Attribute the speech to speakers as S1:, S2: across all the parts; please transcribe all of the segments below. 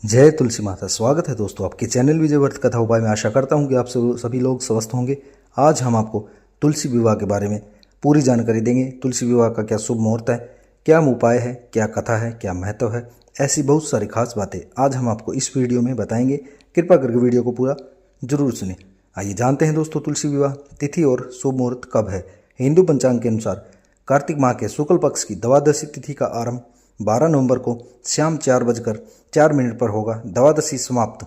S1: जय तुलसी माता। स्वागत है दोस्तों आपके चैनल विजय व्रत कथा उपाय में। आशा करता हूं कि आप सभी लोग स्वस्थ होंगे। आज हम आपको तुलसी विवाह के बारे में पूरी जानकारी देंगे। तुलसी विवाह का क्या शुभ मुहूर्त है, क्या उपाय है, क्या कथा है, क्या महत्व है, ऐसी बहुत सारी खास बातें आज हम आपको इस वीडियो में बताएंगे। कृपा करके वीडियो को पूरा जरूर सुने। आइए जानते हैं दोस्तों तुलसी विवाह तिथि और शुभ मुहूर्त कब है। हिंदू पंचांग के अनुसार कार्तिक माह के शुक्ल पक्ष की द्वादशी तिथि का आरंभ 12 नवंबर को शाम 4:04 पर होगा। द्वादशी समाप्त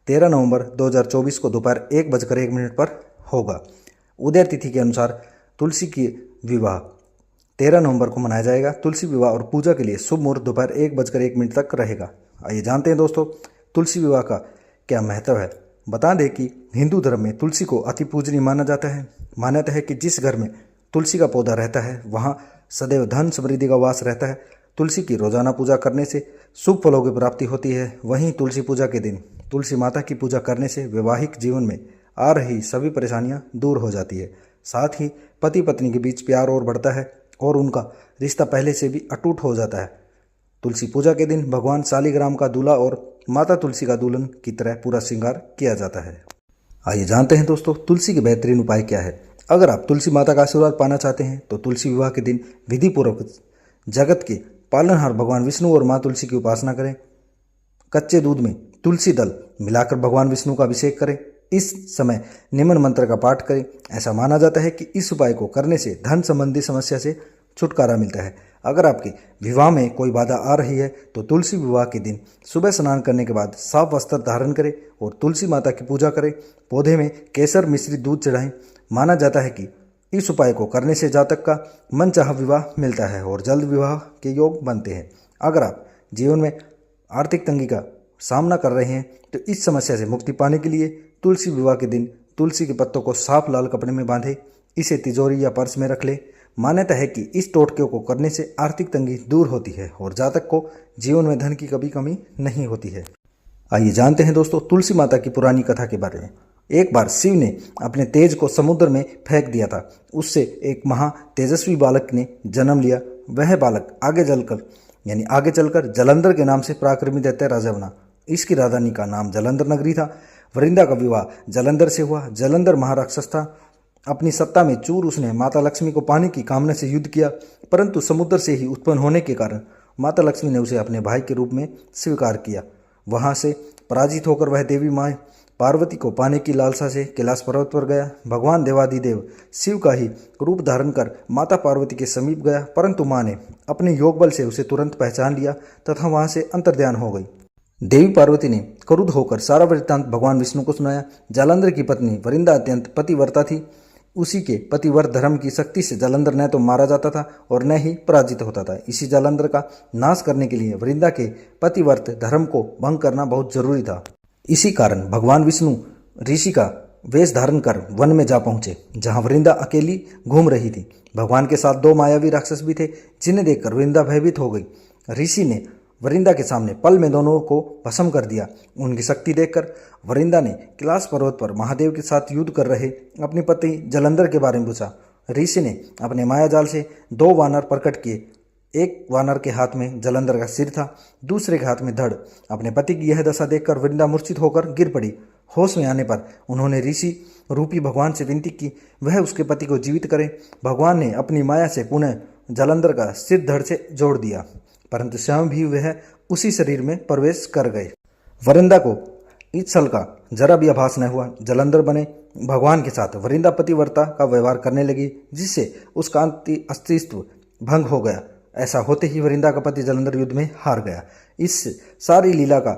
S1: 13 नवंबर 2024 को दोपहर 1:01 पर होगा। उदय तिथि के अनुसार तुलसी की विवाह 13 नवंबर को मनाया जाएगा। तुलसी विवाह और पूजा के लिए शुभ मुहूर्त दोपहर 1:01 तक रहेगा। आइए जानते हैं दोस्तों तुलसी विवाह का क्या महत्व है। बता दें कि हिंदू धर्म में तुलसी को अति पूजनीय माना जाता है। मान्यता है कि जिस घर में तुलसी का पौधा रहता है वहाँ सदैव धन समृद्धि का वास रहता है। तुलसी की रोजाना पूजा करने से शुभ फलों की प्राप्ति होती है। वहीं तुलसी पूजा के दिन तुलसी माता की पूजा करने से वैवाहिक जीवन में आ रही सभी परेशानियां दूर हो जाती है। साथ ही पति पत्नी के बीच प्यार और बढ़ता है और उनका रिश्ता पहले से भी अटूट हो जाता है। तुलसी पूजा के दिन भगवान शालिग्राम का दूल्हा और माता तुलसी का दुल्हन की तरह पूरा श्रृंगार किया जाता है। आइए जानते हैं दोस्तों तुलसी के बेहतरीन उपाय क्या है। अगर आप तुलसी माता का आशीर्वाद पाना चाहते हैं तो तुलसी विवाह के दिन विधि पूर्वक जगत के पालनहार भगवान विष्णु और मां तुलसी की उपासना करें। कच्चे दूध में तुलसी दल मिलाकर भगवान विष्णु का अभिषेक करें। इस समय निम्न मंत्र का पाठ करें। ऐसा माना जाता है कि इस उपाय को करने से धन संबंधी समस्या से छुटकारा मिलता है। अगर आपके विवाह में कोई बाधा आ रही है तो तुलसी विवाह के दिन सुबह स्नान करने के बाद साफ वस्त्र धारण करें और तुलसी माता की पूजा करें। पौधे में केसर मिश्रित दूध चढ़ाएं। माना जाता है कि इस उपाय को करने से जातक का मनचाहा विवाह मिलता है और जल्द विवाह के योग बनते हैं। अगर आप जीवन में आर्थिक तंगी का सामना कर रहे हैं तो इस समस्या से मुक्ति पाने के लिए तुलसी विवाह के दिन तुलसी के पत्तों को साफ लाल कपड़े में बांधे, इसे तिजोरी या पर्स में रख ले। मान्यता है कि इस टोटके को करने से आर्थिक तंगी दूर होती है और जातक को जीवन में धन की कभी कमी नहीं होती है। आइए जानते हैं दोस्तों तुलसी माता की पुरानी कथा के बारे में। एक बार शिव ने अपने तेज को समुद्र में फेंक दिया था। उससे एक महा तेजस्वी बालक ने जन्म लिया। वह बालक आगे चलकर जलंधर के नाम से पराक्रमी दैत्य राजा बना। इसकी राजधानी का नाम जलंधर नगरी था। वृंदा का विवाह जलंधर से हुआ। जलंधर महाराक्षस था। अपनी सत्ता में चूर उसने माता लक्ष्मी को पाने की कामना से युद्ध किया, परंतु समुद्र से ही उत्पन्न होने के कारण माता लक्ष्मी ने उसे अपने भाई के रूप में स्वीकार किया। वहां से पराजित होकर वह देवी माँ पार्वती को पाने की लालसा से कैलाश पर्वत पर गया। भगवान देवादिदेव शिव का ही रूप धारण कर माता पार्वती के समीप गया, परंतु माँ ने अपने योग बल से उसे तुरंत पहचान लिया तथा वहां से अंतर्ध्यान हो गई। देवी पार्वती ने क्रुद्ध होकर सारा वृत्तांत भगवान विष्णु को सुनाया। जालंधर की पत्नी वरिंदा अत्यंत पतिव्रता थी। उसी के पतिव्रत धर्म की शक्ति से जालंधर न तो मारा जाता था और न ही पराजित होता था। इसी जालंधर का नाश करने के लिए वरिंदा के पतिव्रत धर्म को भंग करना बहुत जरूरी था। इसी कारण भगवान विष्णु ऋषि का वेश धारण कर वन में जा पहुंचे, जहां वृंदा अकेली घूम रही थी। भगवान के साथ 2 मायावी राक्षस भी थे, जिन्हें देखकर वृंदा भयभीत हो गई। ऋषि ने वरिंदा के सामने पल में दोनों को भस्म कर दिया। उनकी शक्ति देखकर वरिंदा ने कैलाश पर्वत पर महादेव के साथ युद्ध कर रहे अपने पति जलंधर के बारे में पूछा। ऋषि ने अपने माया जाल से 2 वानर प्रकट किए। एक वानर के हाथ में जलंधर का सिर था, दूसरे के हाथ में धड़। अपने पति की यह दशा देखकर वृंदा मूर्छित होकर गिर पड़ी। होश में आने पर उन्होंने ऋषि रूपी भगवान से विनती की वह उसके पति को जीवित करे। भगवान ने अपनी माया से पुनः जलंधर का सिर धड़ से जोड़ दिया, परंतु स्वयं भी वह उसी शरीर में प्रवेश कर गए। वरिंदा को इस छल का जरा भी आभास न हुआ। जलंधर बने भगवान के साथ वरिंदा पतिव्रता का व्यवहार करने लगी, जिससे उसका अस्तित्व भंग हो गया। ऐसा होते ही वरिंदा का पति जलंधर युद्ध में हार गया। इस सारी लीला का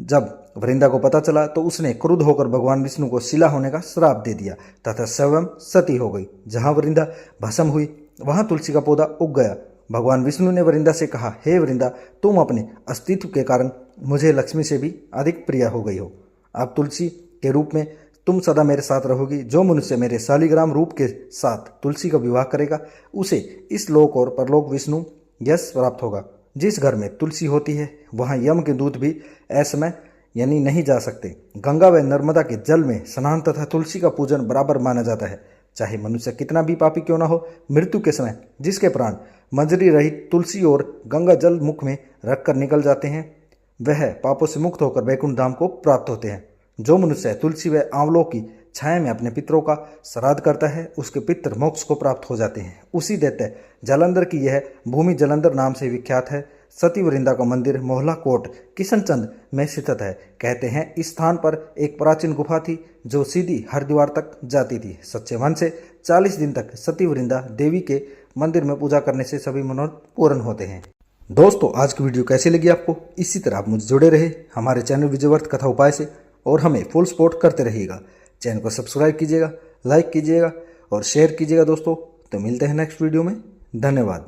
S1: जब वरिंदा को पता चला तो उसने क्रुद्ध होकर भगवान विष्णु को शिला होने का श्राप दे दिया तथा स्वयं सती हो गई। जहां वरिंदा भस्म हुई वहां तुलसी का पौधा उग गया। भगवान विष्णु ने वरिंदा से कहा, हे वरिंदा, तुम अपने अस्तित्व के कारण मुझे लक्ष्मी से भी अधिक प्रिय हो गई हो। अब तुलसी के रूप में तुम सदा मेरे साथ रहोगी। जो मनुष्य मेरे शालिग्राम रूप के साथ तुलसी का विवाह करेगा उसे इस लोक और परलोक विष्णु यश प्राप्त होगा। जिस घर में तुलसी होती है वहां यम के दूत भी असमय नहीं जा सकते। गंगा व नर्मदा के जल में स्नान तथा तुलसी का पूजन बराबर माना जाता है। चाहे मनुष्य कितना भी पापी क्यों ना हो, मृत्यु के समय जिसके प्राण मंजरी रहित तुलसी और गंगा जल मुख में रखकर निकल जाते हैं वह पापों से मुक्त होकर वैकुंठ धाम को प्राप्त होते हैं। जो मनुष्य तुलसी व आंवलों की छाया में अपने पितरों का श्राद्ध करता है उसके पितृ मोक्ष को प्राप्त हो जाते हैं। उसी दैत्य जालंधर की यह भूमि जालंधर नाम से विख्यात है। सती वृंदा का मंदिर मोहला कोट किशनचंद में स्थित है। कहते हैं इस स्थान पर एक प्राचीन गुफा थी जो सीधी हरिद्वार तक जाती थी। सच्चे मन से 40 दिन तक सती वृंदा देवी के मंदिर में पूजा करने से सभी मनोरथ पूर्ण होते हैं। दोस्तों आज की वीडियो कैसी लगी आपको? इसी तरह आप मुझे जुड़े रहे हमारे चैनल विजयवर्त कथा उपाय से और हमें फुल सपोर्ट करते रहिएगा। चैनल को सब्सक्राइब कीजिएगा, लाइक कीजिएगा और शेयर कीजिएगा दोस्तों। तो मिलते हैं नेक्स्ट वीडियो में। धन्यवाद।